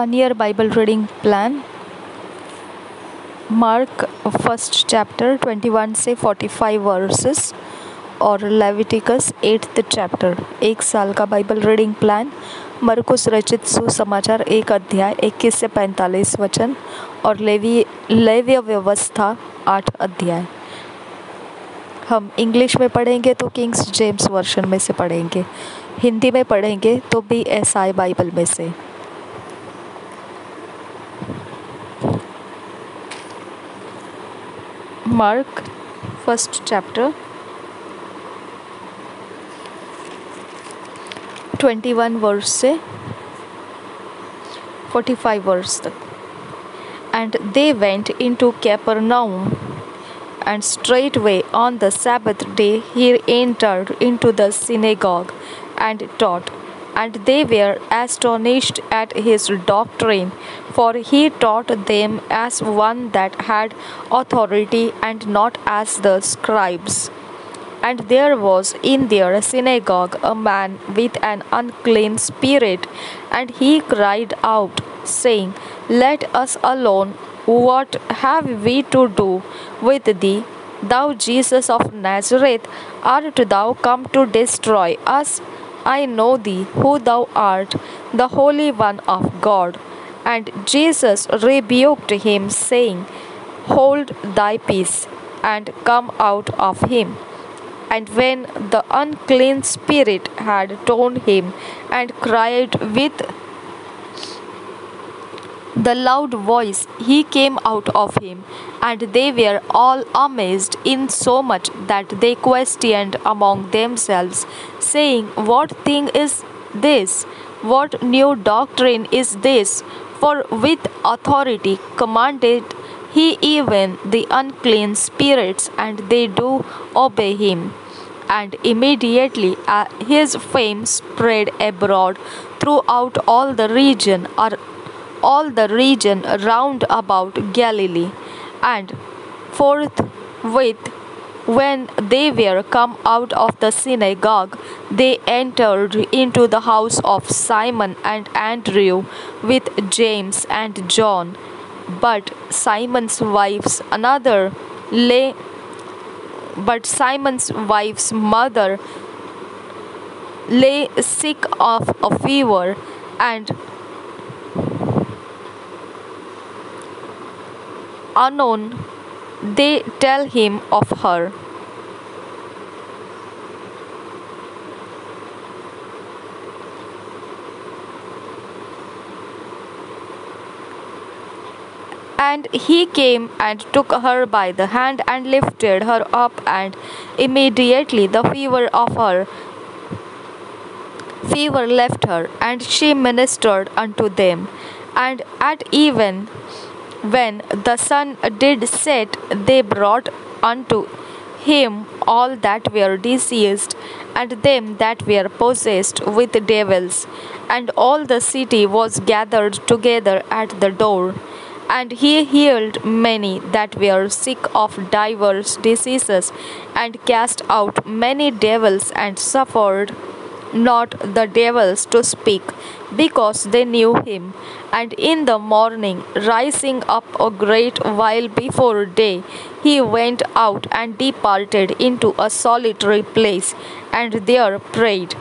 1 year Bible reading plan. Mark first chapter 21 से 45 versus और Leviticus 8th chapter. 1 साल का बाइबल रीडिंग प्लान। मरकुस रचित सुसमाचार 1 अध्याय 21 से 45 वचन और लेवीय व्यवस्था 8 अध्याय। हम इंग्लिश में पढ़ेंगे तो किंग्स जेम्स वर्शन में से पढ़ेंगे, हिंदी में पढ़ेंगे तो BSI बाइबल में से। मार्क फर्स्ट चैप्टर 21 वर्स से 45 वर्स तक। And they went into Capernaum, and straightway on the Sabbath day he entered into the synagogue and taught. And they were astonished at his doctrine, for he taught them as one that had authority, and not as the scribes. And there was in their synagogue a man with an unclean spirit, and he cried out, saying, Let us alone. What have we to do with thee, thou Jesus of Nazareth? Art thou come to destroy us? I know thee, who thou art, the Holy One of God. And Jesus rebuked him, saying, Hold thy peace, and come out of him. And when the unclean spirit had torn him, and cried with the loud voice, he came out of him. And they were all amazed, insomuch that they questioned among themselves, saying, What thing is this? What new doctrine is this? For with authority commanded he even the unclean spirits, and they do obey him. And immediately his fame spread abroad throughout all the region round about Galilee. And forthwith, when they were come out of the synagogue, they entered into the house of Simon and Andrew with James and John. But Simon's wife's mother lay sick of a fever, and anon they tell him of her. And he came and took her by the hand and lifted her up, and immediately the fever left her, and she ministered unto them. And at even when the sun did set, they brought unto him all that were diseased, and them that were possessed with devils. And all the city was gathered together at the door. And he healed many that were sick of divers diseases, and cast out many devils, and suffered not the devils to speak, because they knew him. And in the morning, rising up a great while before day, he went out and departed into a solitary place, and there prayed.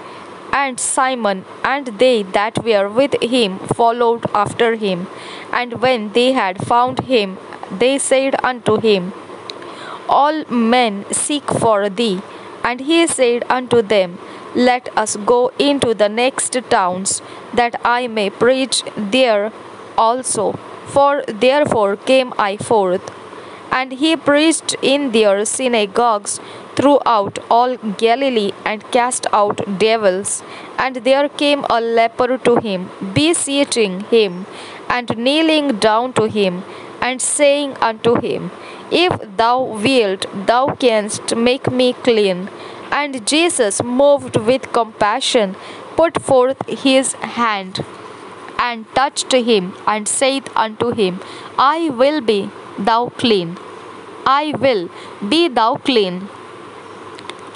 And Simon and they that were with him followed after him. And when they had found him, they said unto him, All men seek for thee. And he said unto them, Let us go into the next towns, that I may preach there also. For therefore came I forth. And he preached in their synagogues throughout all Galilee, and cast out devils. And there came a leper to him, beseeching him, and kneeling down to him, and saying unto him, If thou wilt, thou canst make me clean. And Jesus, moved with compassion, put forth his hand, and touched him, and saith unto him, I will be thou clean. I will be thou clean.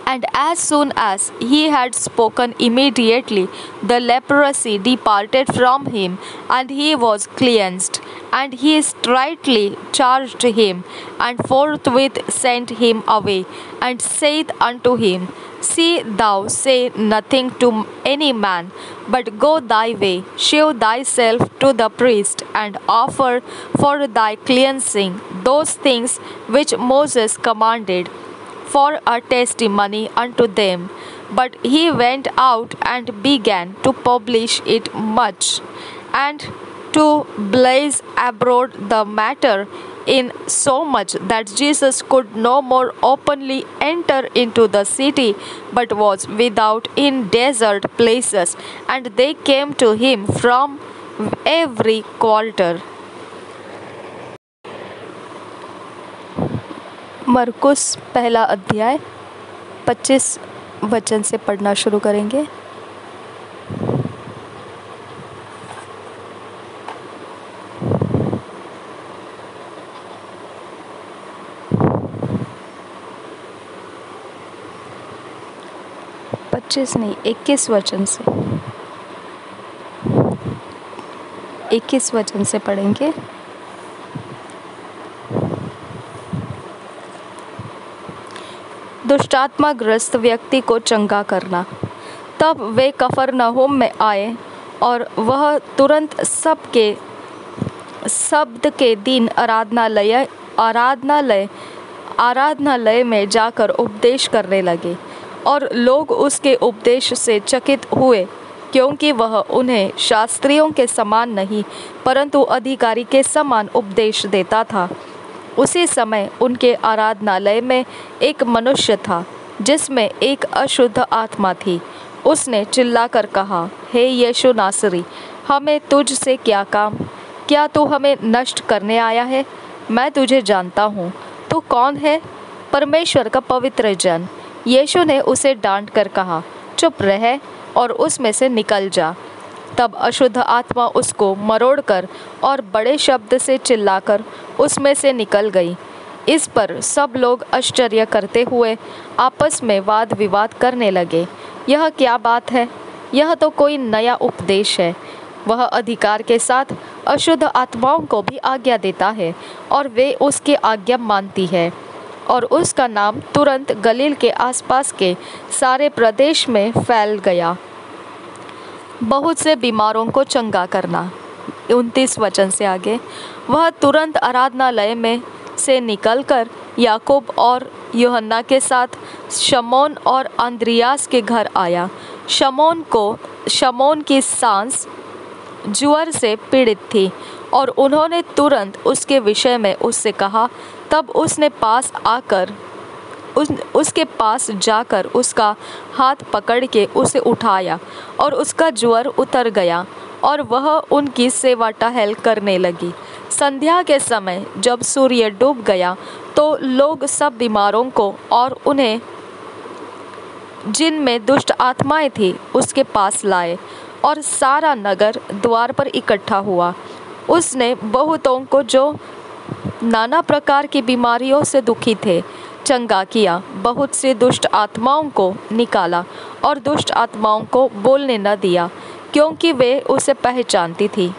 And as soon as he had spoken, immediately the leprosy departed from him, and he was cleansed. And he straightly charged him, and forthwith sent him away, and saith unto him, See thou say nothing to any man, but go thy way, shew thyself to the priest, and offer for thy cleansing those things which Moses commanded, for a testimony unto them. But he went out and began to publish it much, and to blaze abroad the matter, in so much that Jesus could no more openly enter into the city, but was without in desert places, and they came to him from every quarter. मरकुस पहला अध्याय 25 वचन से पढ़ना शुरू करेंगे। पच्चीस नहीं, 21 वचन से 21 वचन से पढ़ेंगे। दुष्टात्माग्रस्त व्यक्ति को चंगा करना। तब वे कफरनहूम में आए, और वह तुरंत सबके शब्द के दिन आराधनालय में जाकर उपदेश करने लगे। और लोग उसके उपदेश से चकित हुए, क्योंकि वह उन्हें शास्त्रियों के समान नहीं, परंतु अधिकारी के समान उपदेश देता था। उसी समय उनके आराधनालय में एक मनुष्य था, जिसमें एक अशुद्ध आत्मा थी। उसने चिल्लाकर कहा, हे यीशु नासरी, हमें तुझसे क्या काम? क्या तू हमें नष्ट करने आया है? मैं तुझे जानता हूँ, तू कौन है? परमेश्वर का पवित्र जन। यीशु ने उसे डांट कर कहा, चुप रह और उसमें से निकल जा। तब अशुद्ध आत्मा उसको मरोड़कर और बड़े शब्द से चिल्लाकर उसमें से निकल गई। इस पर सब लोग आश्चर्य करते हुए आपस में वाद विवाद करने लगे, यह क्या बात है? यह तो कोई नया उपदेश है। वह अधिकार के साथ अशुद्ध आत्माओं को भी आज्ञा देता है, और वे उसकी आज्ञा मानती है। और उसका नाम तुरंत गलील के आसपास के सारे प्रदेश में फैल गया। बहुत से बीमारों को चंगा करना। 29 वचन से आगे, वह तुरंत आराधनालय में से निकलकर याकूब और यूहन्ना के साथ शमौन और अंद्रियास के घर आया। शमौन की सांस जुअर से पीड़ित थी, और उन्होंने तुरंत उसके विषय में उससे कहा। तब उसने उसके पास जाकर उसका हाथ पकड़ के उसे उठाया, और उसका ज्वर उतर गया, और वह उनकी सेवा टहल करने लगी। संध्या के समय जब सूर्य डूब गया, तो लोग सब बीमारों को और उन्हें जिनमें दुष्ट आत्माएं थी उसके पास लाए, और सारा नगर द्वार पर इकट्ठा हुआ। उसने बहुतों को जो नाना प्रकार की बीमारियों से दुखी थे चंगा किया, बहुत सी दुष्ट आत्माओं को निकाला, और दुष्ट आत्माओं को बोलने न दिया, क्योंकि वे उसे पहचानती थी।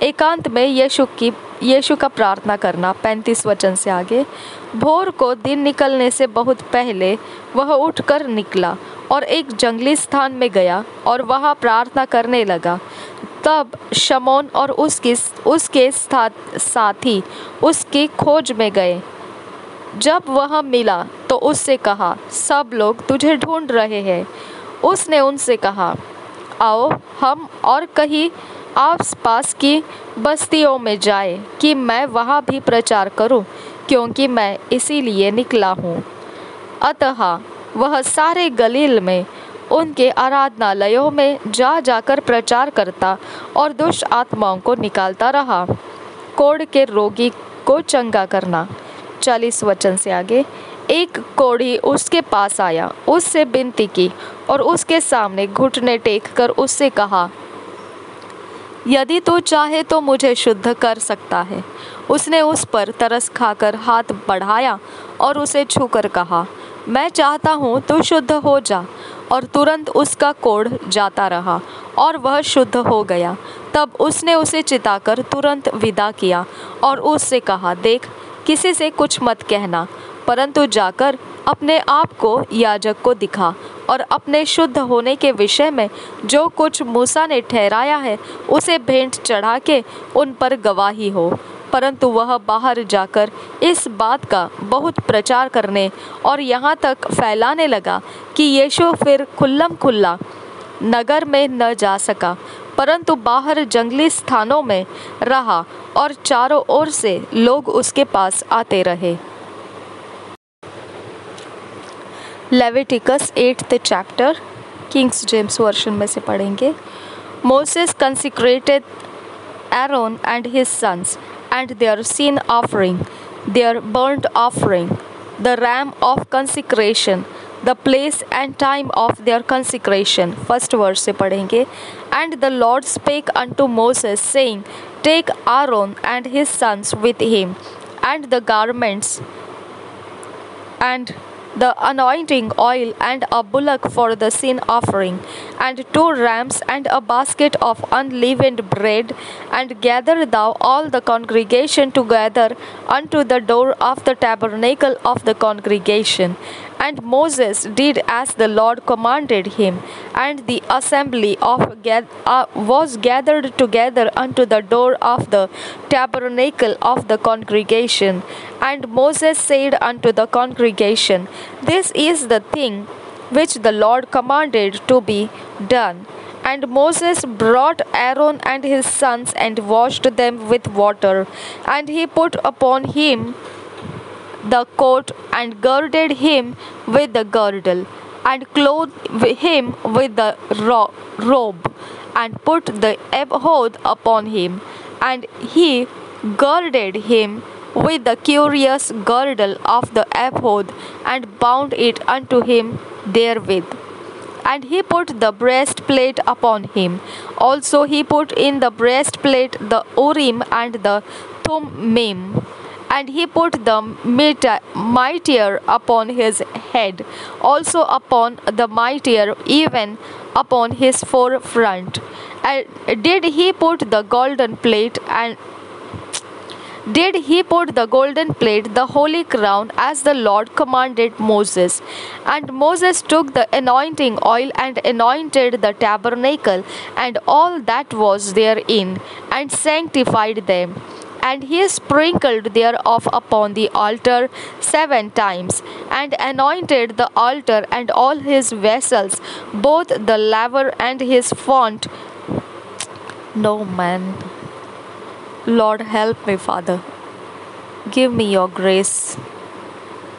एकांत में यीशु का प्रार्थना करना। 35 वचन से आगे, भोर को दिन निकलने से बहुत पहले वह उठकर निकला और एक जंगली स्थान में गया और वहाँ प्रार्थना करने लगा। तब शमौन और उसके साथी उसकी खोज में गए। जब वह मिला तो उससे कहा, सब लोग तुझे ढूंढ रहे हैं। उसने उनसे कहा, आओ हम और कहीं आस-पास की बस्तियों में जाए कि मैं वहाँ भी प्रचार करूं, क्योंकि मैं इसीलिए निकला हूँ। अतः वह सारे गलील में उनके आराधनालयों में जाकर प्रचार करता और दुष्ट आत्माओं को निकालता रहा। कोढ़ के रोगी को चंगा करना। 40 वचन से आगे, एक कोढ़ी उसके पास आया, उससे विनती की और उसके सामने घुटने टेक कर उससे कहा, यदि तू चाहे तो मुझे शुद्ध कर सकता है। उसने उस पर तरस खाकर हाथ बढ़ाया और उसे छूकर कहा, मैं चाहता हूँ तू शुद्ध हो जा। और तुरंत उसका कोढ़ जाता रहा और वह शुद्ध हो गया। तब उसने उसे चिताकर तुरंत विदा किया और उससे कहा, देख, किसी से कुछ मत कहना, परंतु जाकर अपने आप को याजक को दिखा और अपने शुद्ध होने के विषय में जो कुछ मूसा ने ठहराया है उसे भेंट चढ़ा के उन पर गवाही हो। परंतु वह बाहर जाकर इस बात का बहुत प्रचार करने और यहाँ तक फैलाने लगा कि यीशु फिर खुल्लम खुल्ला नगर में न जा सका, परंतु बाहर जंगली स्थानों में रहा और चारों ओर से लोग उसके पास आते रहे। Leviticus 8th chapter, Kings James version में से पढ़ेंगे। Moses consecrated Aaron and his sons and their sin offering, their burnt offering, the ram of consecration, the place and time of their consecration. First verse से पढ़ेंगे। And the Lord spake unto Moses, saying, Take Aaron and his sons with him, and the garments, and the anointing oil, and a bullock for the sin offering, and 2 rams, and a basket of unleavened bread, and gather thou all the congregation together unto the door of the tabernacle of the congregation. And Moses did as the Lord commanded him, and the assembly was gathered together unto the door of the tabernacle of the congregation. And Moses said unto the congregation, This is the thing which the Lord commanded to be done. And Moses brought Aaron and his sons and washed them with water, and he put upon him the coat, and girded him with the girdle, and clothed him with the robe, and put the ephod upon him, and he girded him with the curious girdle of the ephod, and bound it unto him therewith. And he put the breastplate upon him. Also he put in the breastplate the Urim and the Thummim. And he put the mitre upon his head, also upon the mitre, even upon his forefront. And did he put the golden plate, the holy crown, as the Lord commanded Moses. And Moses took the anointing oil and anointed the tabernacle and all that was therein, and sanctified them. And he sprinkled thereof upon the altar 7 times, and anointed the altar and all his vessels, both the laver and his font. No man. Lord, help me, Father. Give me your grace.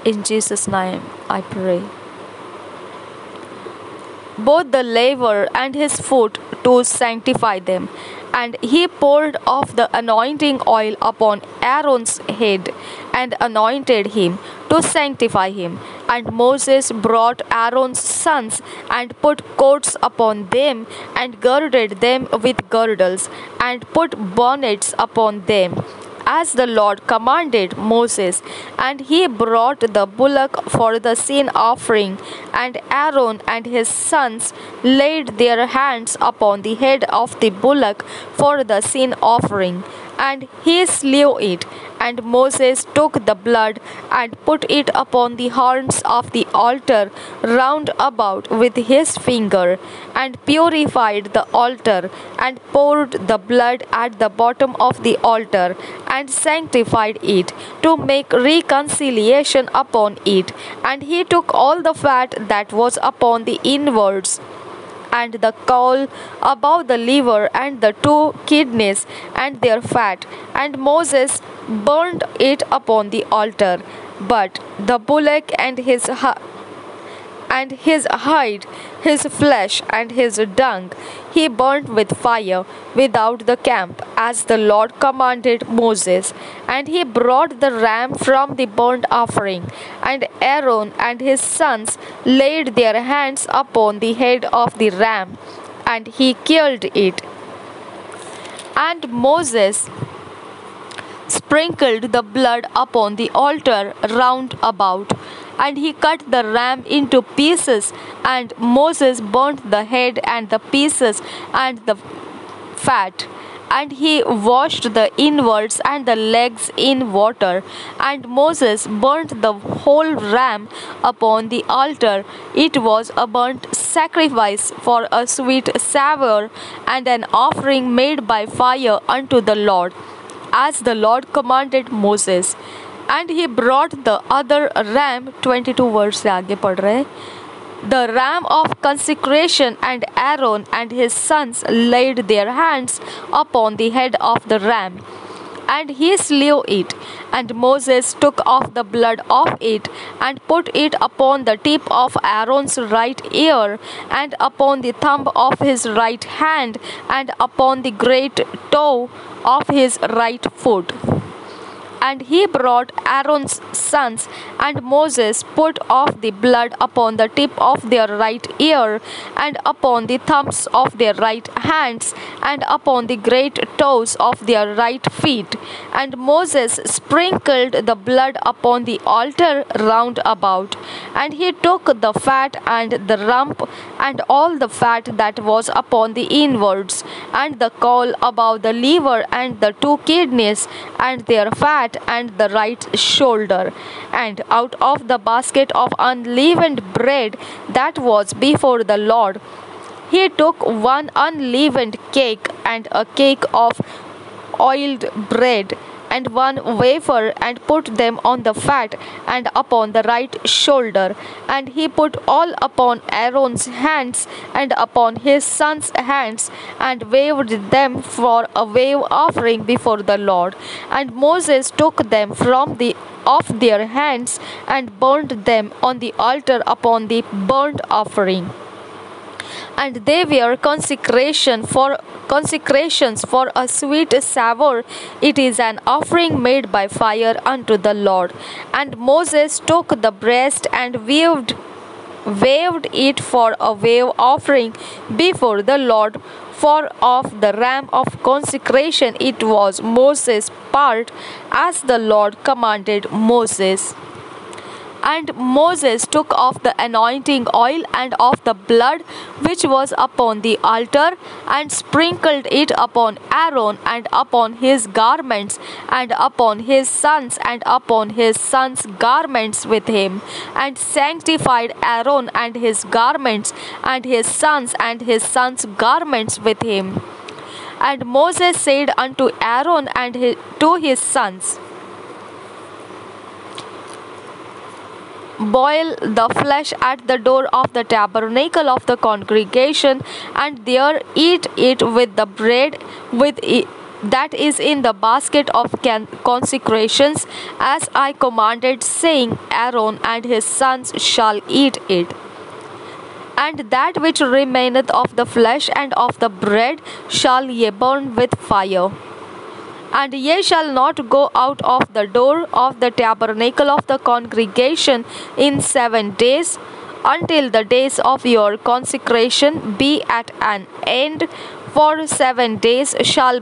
In Jesus' name I pray. Both the laver and his foot to sanctify them. And he poured off the anointing oil upon Aaron's head, and anointed him to sanctify him. And Moses brought Aaron's sons, and put coats upon them, and girded them with girdles, and put bonnets upon them, as the Lord commanded Moses. And he brought the bullock for the sin offering, and Aaron and his sons laid their hands upon the head of the bullock for the sin offering, and he slew it. And Moses took the blood and put it upon the horns of the altar round about with his finger, and purified the altar, and poured the blood at the bottom of the altar, and sanctified it, to make reconciliation upon it. And he took all the fat that was upon the inwards, and the caul above the liver, and the 2 kidneys and their fat, and Moses burned it upon the altar. But the bullock and his hide, his flesh, and his dung, he burnt with fire without the camp, as the Lord commanded Moses. And he brought the ram from the burnt offering, and Aaron and his sons laid their hands upon the head of the ram, and he killed it. And Moses sprinkled the blood upon the altar round about, And he cut the ram into pieces, and Moses burnt the head and the pieces and the fat. And he washed the inwards and the legs in water. And Moses burnt the whole ram upon the altar. It was a burnt sacrifice for a sweet savour, and an offering made by fire unto the Lord, as the Lord commanded Moses. And he brought the other ram, 22 वर्ष से आगे पढ़ रहे, the ram of consecration, and Aaron and his sons laid their hands upon the head of the ram, and he slew it. And Moses took off the blood of it, and put it upon the tip of Aaron's right ear, and upon the thumb of his right hand, and upon the great toe of his right foot. And he brought Aaron's sons, and Moses put off the blood upon the tip of their right ear, and upon the thumbs of their right hands, and upon the great toes of their right feet. And Moses sprinkled the blood upon the altar round about. And he took the fat and the rump, and all the fat that was upon the inwards, and the caul above the liver, and the two kidneys, and their fat, and the right shoulder. And out of the basket of unleavened bread that was before the Lord, he took one unleavened cake, and a cake of oiled bread, and one wafer, and put them on the fat, and upon the right shoulder. And he put all upon Aaron's hands, and upon his sons' hands, and waved them for a wave offering before the Lord. And Moses took them from off their hands, and burnt them on the altar upon the burnt offering. And they were consecrations for a sweet savour. It is an offering made by fire unto the Lord. And Moses took the breast, and waved it for a wave offering before the Lord. For of the ram of consecration it was Moses' part, as the Lord commanded Moses. And Moses took of the anointing oil and of the blood which was upon the altar, and sprinkled it upon Aaron, and upon his garments, and upon his sons, and upon his sons' garments with him, and sanctified Aaron and his garments, and his sons' garments with him. And Moses said unto Aaron and to his sons, boil the flesh at the door of the tabernacle of the congregation, and there eat it with the bread that is in the basket of consecrations, as I commanded, saying, Aaron and his sons shall eat it. And that which remaineth of the flesh and of the bread shall ye burn with fire. And ye shall not go out of the door of the tabernacle of the congregation in 7 days, until the days of your consecration be at an end. For 7 days shall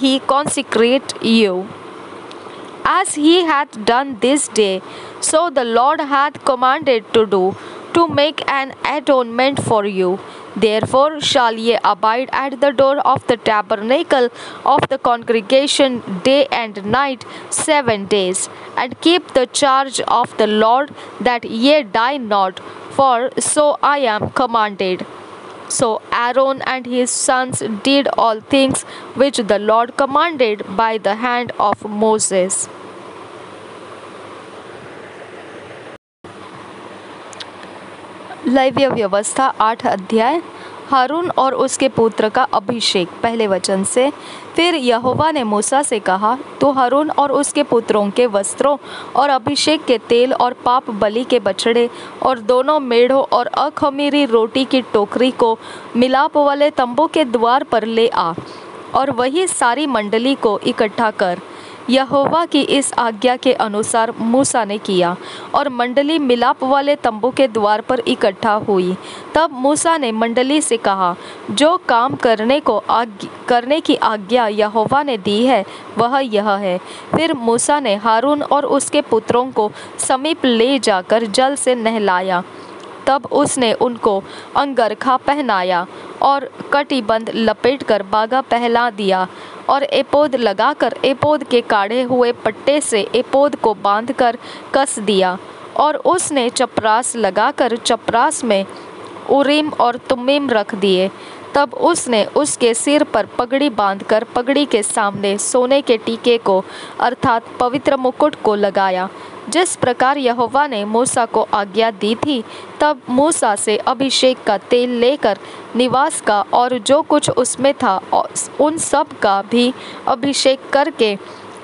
he consecrate you. As he hath done this day, so the Lord hath commanded to do, to make an atonement for you. Therefore shall ye abide at the door of the tabernacle of the congregation day and night 7 days, and keep the charge of the Lord, that ye die not, for so I am commanded. So Aaron and his sons did all things which the Lord commanded by the hand of Moses. लेव्य व्यवस्था 8 अध्याय। हारून और उसके पुत्र का अभिषेक। पहले वचन से, फिर यहोवा ने मूसा से कहा, तू हारून और उसके पुत्रों के वस्त्रों और अभिषेक के तेल और पाप बलि के बछड़े और दोनों मेढ़ों और अखमीरी रोटी की टोकरी को मिलाप वाले तंबू के द्वार पर ले आ, और वही सारी मंडली को इकट्ठा कर। यहोवा की इस आज्ञा के अनुसार मूसा ने किया और मंडली मिलाप वाले तंबू के द्वार पर इकट्ठा हुई। तब मूसा ने मंडली से कहा, जो काम करने की आज्ञा यहोवा ने दी है वह यह है। फिर मूसा ने हारून और उसके पुत्रों को समीप ले जाकर जल से नहलाया। तब उसने उनको अंगरखा पहनाया और कमरबंद लपेटकर बागा पहना दिया और एपोद लगाकर एपोद के काढ़े हुए पट्टे से एपोद को बांधकर कस दिया। और उसने चपरास लगाकर चपरास में उरीम और तुमीम रख दिए। तब उसने उसके सिर पर पगड़ी बांधकर पगड़ी के सामने सोने के टीके को अर्थात पवित्र मुकुट को लगाया, जिस प्रकार यहोवा ने मूसा को आज्ञा दी थी। तब मूसा से अभिषेक का तेल लेकर निवास का और जो कुछ उसमें था उन सब का भी अभिषेक करके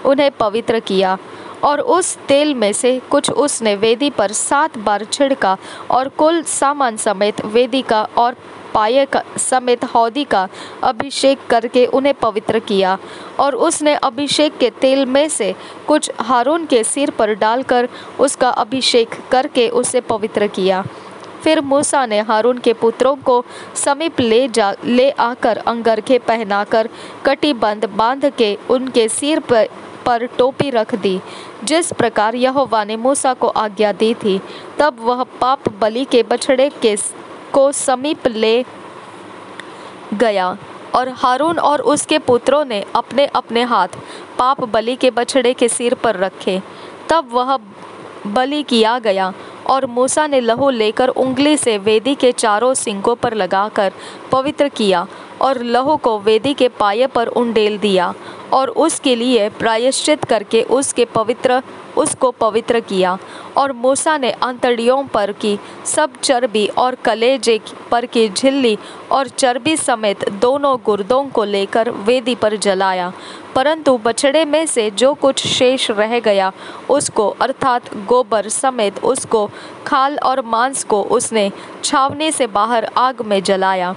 उन्हें पवित्र किया। और उस तेल में से कुछ उसने वेदी पर 7 बार छिड़का और कुल सामान समेत वेदी का और पाये का समेत हौदी का अभिषेक करके उन्हें पवित्र किया। और उसने अभिषेक के तेल में से कुछ हारून के सिर पर डालकर उसका अभिषेक करके उसे पवित्र किया। फिर मूसा ने हारून के पुत्रों को समीप ले आकर अंगरखे पहनाकर कमरबंद बांध के उनके सिर पर टोपी रख दी, जिस प्रकार यहोवा ने मूसा को आज्ञा दी थी। तब वह पाप बलि के बछड़े को समीप ले गया और हारून और उसके पुत्रों ने अपने अपने हाथ पाप बलि के बछड़े के सिर पर रखे। तब वह बलि किया गया और मूसा ने लहू लेकर उंगली से वेदी के चारों सिंगों पर लगाकर पवित्र किया और लहू को वेदी के पाये पर उंडेल दिया और उसके लिए प्रायश्चित करके उसको पवित्र किया। और मूसा ने अंतड़ियों पर की सब चर्बी और कलेजे पर की झिल्ली और चर्बी समेत दोनों गुर्दों को लेकर वेदी पर जलाया। परंतु बछड़े में से जो कुछ शेष रह गया उसको अर्थात गोबर समेत उसको खाल और मांस को उसने छावनी से बाहर आग में जलाया,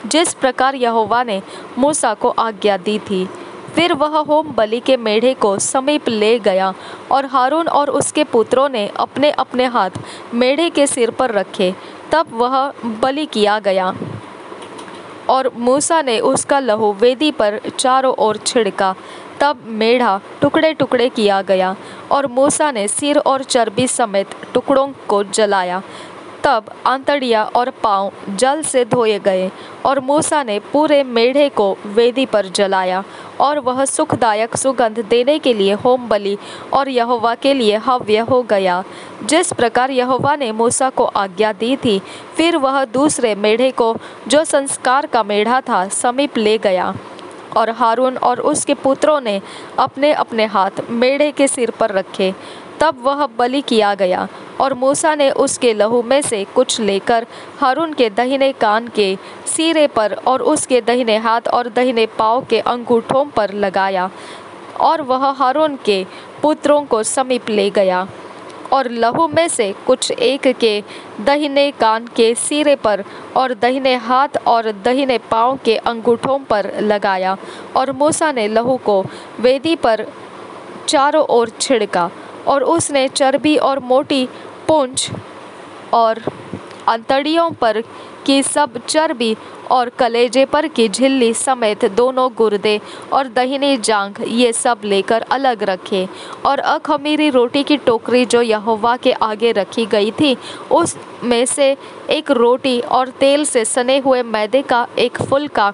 जिस प्रकार यहोवा ने मूसा को आज्ञा दी थी। फिर वह होम बलि के मेढ़े को समीप ले गया और हारून और उसके पुत्रों ने अपने अपने हाथ मेढ़े के सिर पर रखे। तब वह बलि किया गया और मूसा ने उसका लहू वेदी पर चारों ओर छिड़का। तब मेढ़ा टुकड़े टुकड़े किया गया और मूसा ने सिर और चर्बी समेत टुकड़ों को जलाया। तब आंतड़ियाँ और पाँव जल से धोए गए और मूसा ने पूरे मेढ़े को वेदी पर जलाया और वह सुखदायक सुगंध देने के लिए होम बलि और यहोवा के लिए हव्य हो गया, जिस प्रकार यहोवा ने मूसा को आज्ञा दी थी। फिर वह दूसरे मेढ़े को जो संस्कार का मेढ़ा था समीप ले गया और हारून और उसके पुत्रों ने अपने अपने हाथ मेढ़े के सिर पर रखे। तब वह बलि किया गया और मूसा ने उसके लहू में से कुछ लेकर हारून के दाहिने कान के सिरे पर और उसके दाहिने हाथ और दाहिने पाँव के अंगूठों पर लगाया। और वह हारून के पुत्रों को समीप ले गया और लहू में से कुछ एक के दाहिने कान के सिरे पर और दाहिने हाथ और दाहिने पाँव के अंगूठों पर लगाया। और मूसा ने लहू को वेदी पर चारों ओर छिड़का और उसने चर्बी और मोटी पूंछ और अंतड़ियों पर की सब चर्बी और कलेजे पर की झिल्ली समेत दोनों गुर्दे और दाहिनी जांघ ये सब लेकर अलग रखे। और अख़मीरी रोटी की टोकरी जो यहोवा के आगे रखी गई थी उसमें से एक रोटी और तेल से सने हुए मैदे का एक फुलका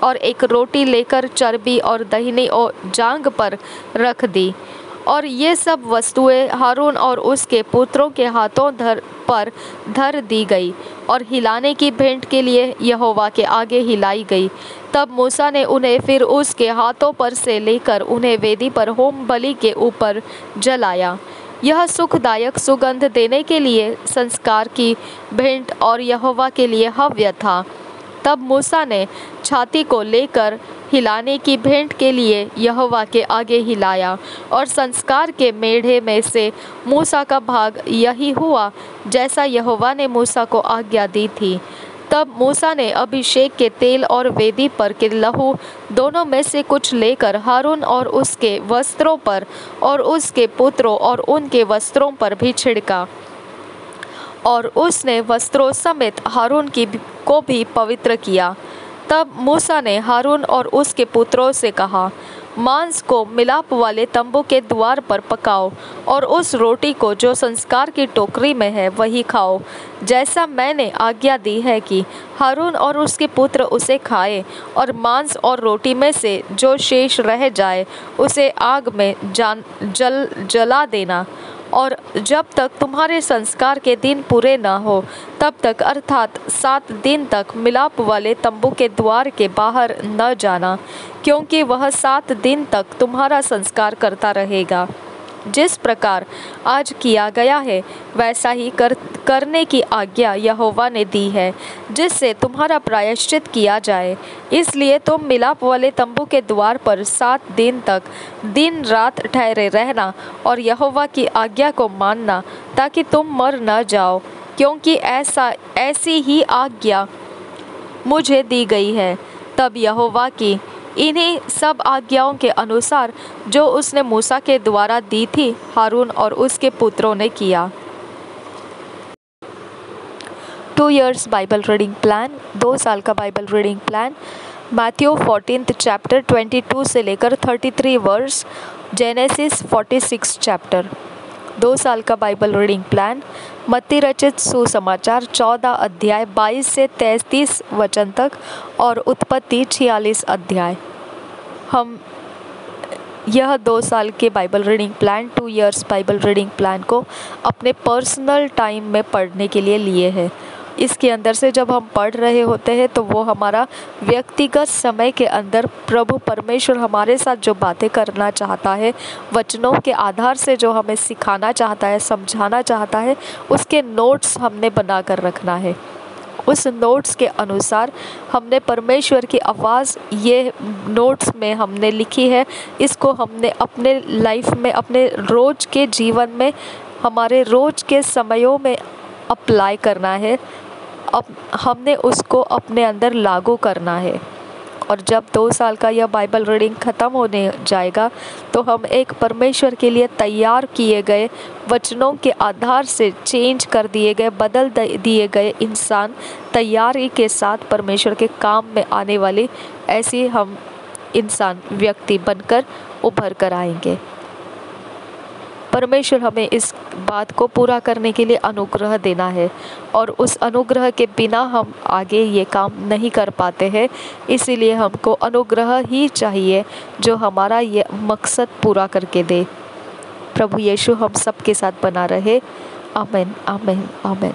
और एक रोटी लेकर चर्बी और दाहिनी जांघ पर रख दी। और ये सब वस्तुएं हारून और उसके पुत्रों के हाथों पर धर दी गई और हिलाने की भेंट के लिए यहोवा के आगे हिलाई गई। तब मूसा ने उन्हें फिर उसके हाथों पर से लेकर उन्हें वेदी पर होम बलि के ऊपर जलाया। यह सुखदायक सुगंध देने के लिए संस्कार की भेंट और यहोवा के लिए हव्य था। तब मूसा ने छाती को लेकर हिलाने की भेंट के लिए यहोवा के आगे हिलाया और संस्कार के मेढ़े में से मूसा का भाग यही हुआ जैसा यहोवा ने मूसा को आज्ञा दी थी। तब मूसा ने अभिषेक के तेल और वेदी पर के लहू दोनों में से कुछ लेकर हारून और उसके वस्त्रों पर और उसके पुत्रों और उनके वस्त्रों पर भी छिड़का, और उसने वस्त्रों समेत हारून को भी पवित्र किया। तब मूसा ने हारून और उसके पुत्रों से कहा, मांस को मिलाप वाले तंबू के द्वार पर पकाओ, और उस रोटी को जो संस्कार की टोकरी में है वही खाओ, जैसा मैंने आज्ञा दी है कि हारून और उसके पुत्र उसे खाए। और मांस और रोटी में से जो शेष रह जाए उसे आग में जला देना, और जब तक तुम्हारे संस्कार के दिन पूरे न हो तब तक, अर्थात 7 दिन तक मिलाप वाले तंबू के द्वार के बाहर न जाना, क्योंकि वह 7 दिन तक तुम्हारा संस्कार करता रहेगा। जिस प्रकार आज किया गया है वैसा ही करने की आज्ञा यहोवा ने दी है, जिससे तुम्हारा प्रायश्चित किया जाए। इसलिए तुम मिलाप वाले तंबू के द्वार पर 7 दिन तक दिन रात ठहरे रहना और यहोवा की आज्ञा को मानना, ताकि तुम मर न जाओ, क्योंकि ऐसी ही आज्ञा मुझे दी गई है। तब यहोवा की इन्हीं सब आज्ञाओं के अनुसार जो उसने मूसा के द्वारा दी थी, हारून और उसके पुत्रों ने किया। 2 years बाइबल रीडिंग प्लान, 2 साल का Bible reading plan. Matthew 14th chapter 22 से लेकर 33 वर्स, जेनेसिस 46 चैप्टर। 2 साल का बाइबल रीडिंग प्लान। मत्ती रचित सुसमाचार 14 अध्याय 22 से 33 वचन तक और उत्पत्ति 46 अध्याय। हम यह 2 साल के Bible reading plan, 2 years Bible reading plan को अपने पर्सनल टाइम में पढ़ने के लिए लिए हैं। इसके अंदर से जब हम पढ़ रहे होते हैं तो वो हमारा व्यक्तिगत समय के अंदर प्रभु परमेश्वर हमारे साथ जो बातें करना चाहता है, वचनों के आधार से जो हमें सिखाना चाहता है, समझाना चाहता है, उसके नोट्स हमने बना कर रखना है। उस नोट्स के अनुसार हमने परमेश्वर की आवाज़ ये नोट्स में हमने लिखी है। इसको हमने अपने लाइफ में, अपने रोज़ के जीवन में, हमारे रोज़ के समयों में अप्लाई करना है। अब हमने उसको अपने अंदर लागू करना है। और जब 2 साल का यह बाइबल रीडिंग ख़त्म होने जाएगा तो हम एक परमेश्वर के लिए तैयार किए गए, वचनों के आधार से चेंज कर दिए गए, बदल दिए गए इंसान, तैयारी के साथ परमेश्वर के काम में आने वाली ऐसी हम इंसान, व्यक्ति बनकर उभर कर आएंगे। परमेश्वर हमें इस बात को पूरा करने के लिए अनुग्रह देना है, और उस अनुग्रह के बिना हम आगे ये काम नहीं कर पाते हैं। इसीलिए हमको अनुग्रह ही चाहिए जो हमारा ये मकसद पूरा करके दे। प्रभु यीशु हम सब के साथ बना रहे। आमीन, आमीन, आमीन।